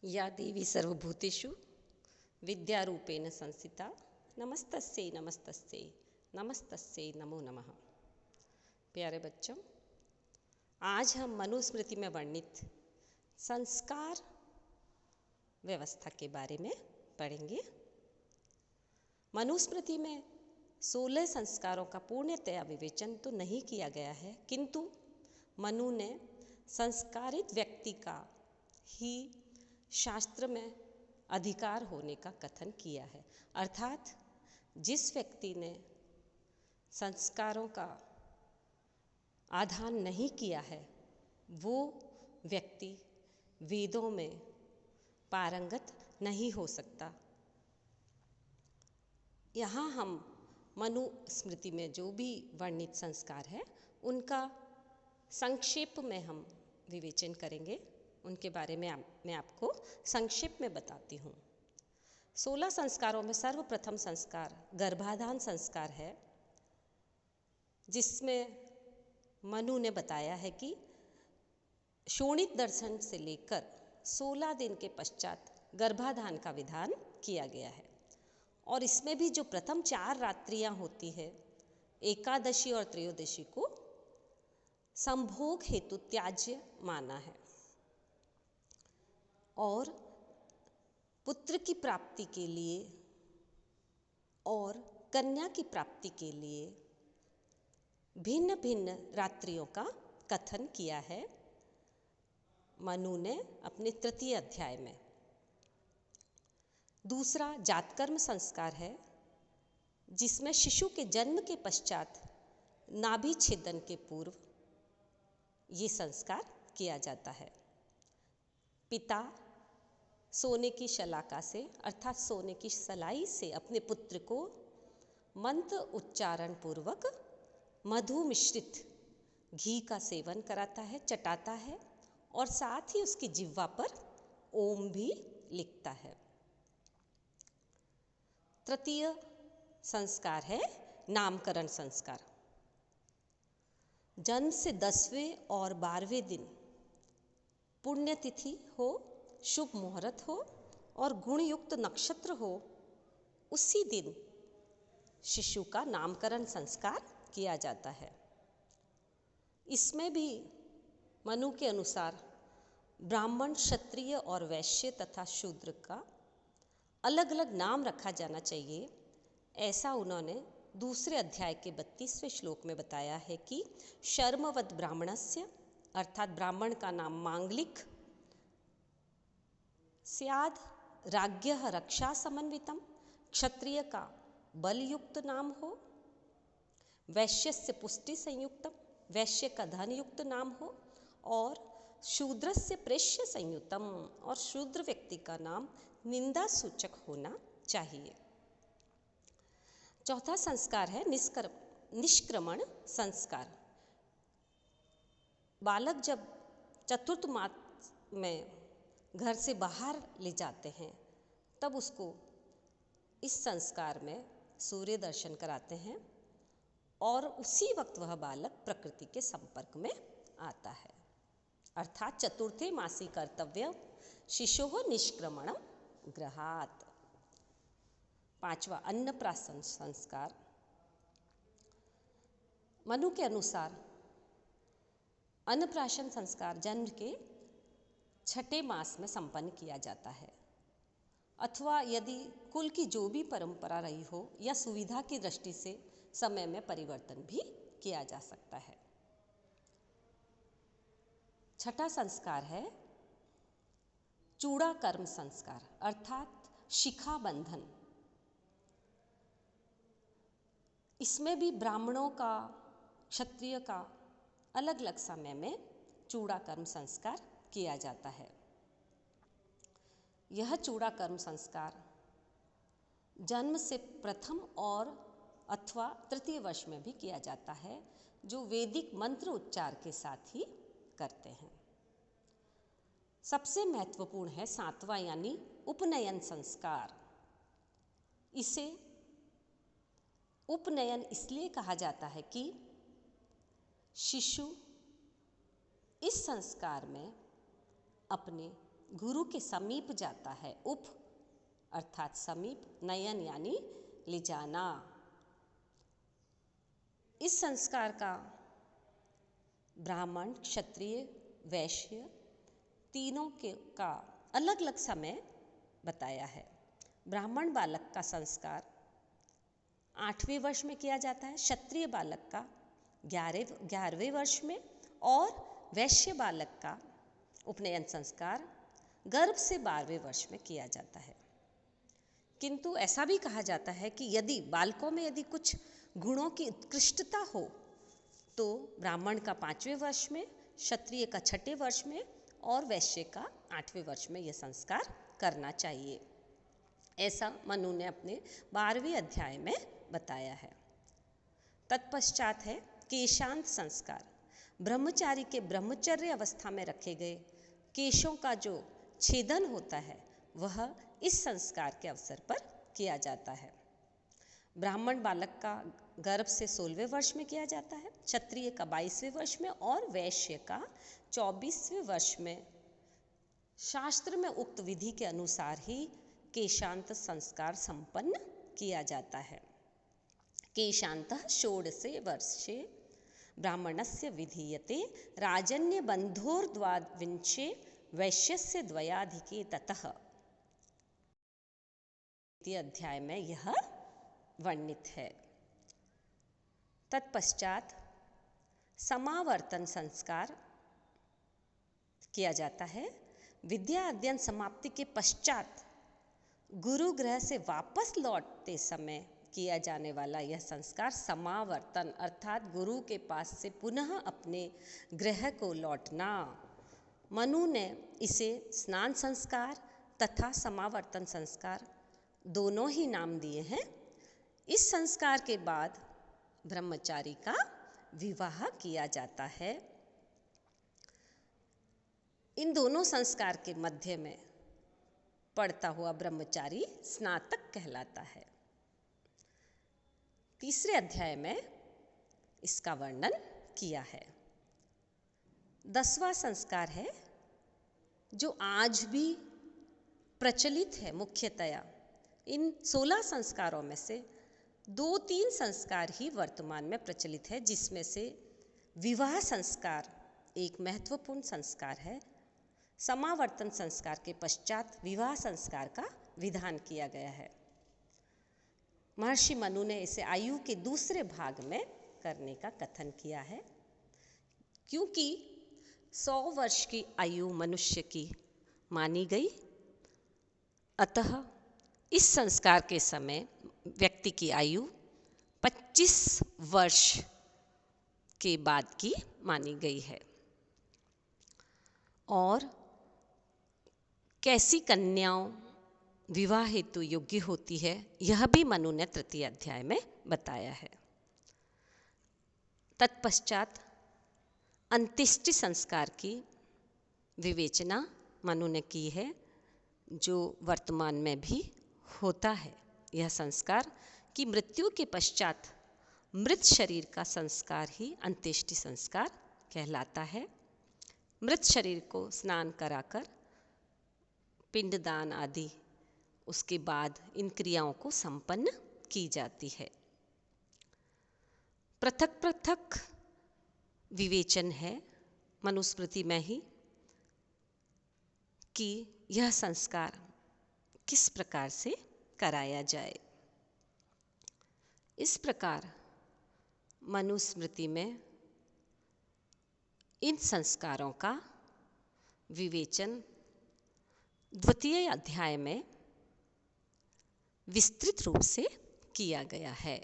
या देवी सर्वभूतेषु विद्यारूपेण संस्थिता नमस्तस्यै नमस्तस्यै नमस्तस्यै नमो नमः। प्यारे बच्चों, आज हम मनुस्मृति में वर्णित संस्कार व्यवस्था के बारे में पढ़ेंगे। मनुस्मृति में 16 संस्कारों का पूर्णतया विवेचन तो नहीं किया गया है, किंतु मनु ने संस्कारित व्यक्ति का ही शास्त्र में अधिकार होने का कथन किया है। अर्थात जिस व्यक्ति ने संस्कारों का आधान नहीं किया है वो व्यक्ति वेदों में पारंगत नहीं हो सकता। यहाँ हम मनुस्मृति में जो भी वर्णित संस्कार है उनका संक्षेप में हम विवेचन करेंगे। उनके बारे में मैं आपको संक्षेप में बताती हूँ। 16 संस्कारों में सर्वप्रथम संस्कार गर्भाधान संस्कार है, जिसमें मनु ने बताया है कि शोणित दर्शन से लेकर 16 दिन के पश्चात गर्भाधान का विधान किया गया है। और इसमें भी जो प्रथम 4 रात्रियां होती है, एकादशी और त्रयोदशी को संभोग हेतु त्याज्य माना है और पुत्र की प्राप्ति के लिए और कन्या की प्राप्ति के लिए भिन्न भिन्न रात्रियों का कथन किया है मनु ने अपने तृतीय अध्याय में। दूसरा जातकर्म संस्कार है, जिसमें शिशु के जन्म के पश्चात नाभि छेदन के पूर्व ये संस्कार किया जाता है। पिता सोने की शलाका से अर्थात सोने की सलाई से अपने पुत्र को मंत्र उच्चारण पूर्वक मधु मिश्रित घी का सेवन कराता है, चटाता है और साथ ही उसकी जिह्वा पर ओम भी लिखता है। तृतीय संस्कार है नामकरण संस्कार। जन्म से 10वें और 12वें दिन पुण्यतिथि हो, शुभ मुहूर्त हो और गुणयुक्त नक्षत्र हो, उसी दिन शिशु का नामकरण संस्कार किया जाता है। इसमें भी मनु के अनुसार ब्राह्मण, क्षत्रिय और वैश्य तथा शूद्र का अलग अलग नाम रखा जाना चाहिए। ऐसा उन्होंने दूसरे अध्याय के 32वें श्लोक में बताया है कि शर्मवद ब्राह्मणस्य अर्थात ब्राह्मण का नाम मांगलिक स्याद राज्ञः रक्षा समन्वितम, क्षत्रिय का बलयुक्त नाम हो, वैश्यस्य पुष्टि संयुक्तम वैश्य का धनयुक्त नाम हो और शूद्रस्य प्रेष्य संयुक्तम और शूद्र व्यक्ति का नाम निंदा सूचक होना चाहिए। चौथा संस्कार है निष्क्रमण संस्कार। बालक जब चतुर्थ मास में घर से बाहर ले जाते हैं तब उसको इस संस्कार में सूर्य दर्शन कराते हैं और उसी वक्त वह बालक प्रकृति के संपर्क में आता है। अर्थात चतुर्थे मासी कर्तव्य शिशोः निष्क्रमणम गृहात्। पांचवा अन्नप्राशन संस्कार। मनु के अनुसार अन्नप्राशन संस्कार जन्म के 6ठे मास में संपन्न किया जाता है, अथवा यदि कुल की जो भी परंपरा रही हो या सुविधा की दृष्टि से समय में परिवर्तन भी किया जा सकता है। छठा संस्कार है चूड़ा कर्म संस्कार अर्थात शिखा बंधन। इसमें भी ब्राह्मणों का, क्षत्रिय का अलग अलग समय में चूड़ा कर्म संस्कार किया जाता है। यह चूड़ा कर्म संस्कार जन्म से प्रथम और अथवा तृतीय वर्ष में भी किया जाता है, जो वैदिक मंत्र उच्चार के साथ ही करते हैं। सबसे महत्वपूर्ण है 7वां यानी उपनयन संस्कार। इसे उपनयन इसलिए कहा जाता है कि शिशु इस संस्कार में अपने गुरु के समीप जाता है। उप अर्थात समीप, नयन यानी ले जाना। इस संस्कार का ब्राह्मण, क्षत्रिय, वैश्य तीनों का अलग अलग समय बताया है। ब्राह्मण बालक का संस्कार 8वें वर्ष में किया जाता है, क्षत्रिय बालक का 11वें वर्ष में और वैश्य बालक का उपनयन संस्कार गर्भ से 12वें वर्ष में किया जाता है। किंतु ऐसा भी कहा जाता है कि यदि बालकों में यदि कुछ गुणों की उत्कृष्टता हो तो ब्राह्मण का 5वें वर्ष में, क्षत्रिय का 6ठे वर्ष में और वैश्य का 8वें वर्ष में यह संस्कार करना चाहिए। ऐसा मनु ने अपने 12वें अध्याय में बताया है। तत्पश्चात है केशांत संस्कार। ब्रह्मचारी के ब्रह्मचर्य अवस्था में रखे गए केशों का जो छेदन होता है वह इस संस्कार के अवसर पर किया जाता है। ब्राह्मण बालक का गर्भ से 16वें वर्ष में किया जाता है, क्षत्रिय का 22वें वर्ष में और वैश्य का 24वें वर्ष में। शास्त्र में उक्त विधि के अनुसार ही केशांत संस्कार संपन्न किया जाता है। केशांतः षोडशे वर्षे ब्राह्मणस्य विधीयते राजन्य बंधोर्द्वाविंशे वैश्यस्य द्वयाधिके ततः। अध्याय में यह वर्णित है। तत्पश्चात समावर्तन संस्कार किया जाता है। विद्या अध्ययन समाप्ति के पश्चात गुरु गृह से वापस लौटते समय किया जाने वाला यह संस्कार समावर्तन अर्थात गुरु के पास से पुनः अपने गृह को लौटना। मनु ने इसे स्नान संस्कार तथा समावर्तन संस्कार दोनों ही नाम दिए हैं। इस संस्कार के बाद ब्रह्मचारी का विवाह किया जाता है। इन दोनों संस्कार के मध्य में पढ़ता हुआ ब्रह्मचारी स्नातक कहलाता है। तीसरे अध्याय में इसका वर्णन किया है। 10वां संस्कार है जो आज भी प्रचलित है। मुख्यतया इन 16 संस्कारों में से 2-3 संस्कार ही वर्तमान में प्रचलित है, जिसमें से विवाह संस्कार एक महत्वपूर्ण संस्कार है। समावर्तन संस्कार के पश्चात विवाह संस्कार का विधान किया गया है। महर्षि मनु ने इसे आयु के दूसरे भाग में करने का कथन किया है, क्योंकि 100 वर्ष की आयु मनुष्य की मानी गई। अतः इस संस्कार के समय व्यक्ति की आयु 25 वर्ष के बाद की मानी गई है। और कैसी कन्याओं विवाह हेतु योग्य होती है यह भी मनु ने तृतीय अध्याय में बताया है। तत्पश्चात अंत्येष्टि संस्कार की विवेचना मनु ने की है, जो वर्तमान में भी होता है। यह संस्कार कि मृत्यु के पश्चात मृत शरीर का संस्कार ही अंत्येष्टि संस्कार कहलाता है। मृत शरीर को स्नान कराकर पिंडदान आदि उसके बाद इन क्रियाओं को संपन्न की जाती है। पृथक पृथक विवेचन है मनुस्मृति में ही कि यह संस्कार किस प्रकार से कराया जाए। इस प्रकार मनुस्मृति में इन संस्कारों का विवेचन द्वितीय अध्याय में विस्तृत रूप से किया गया है।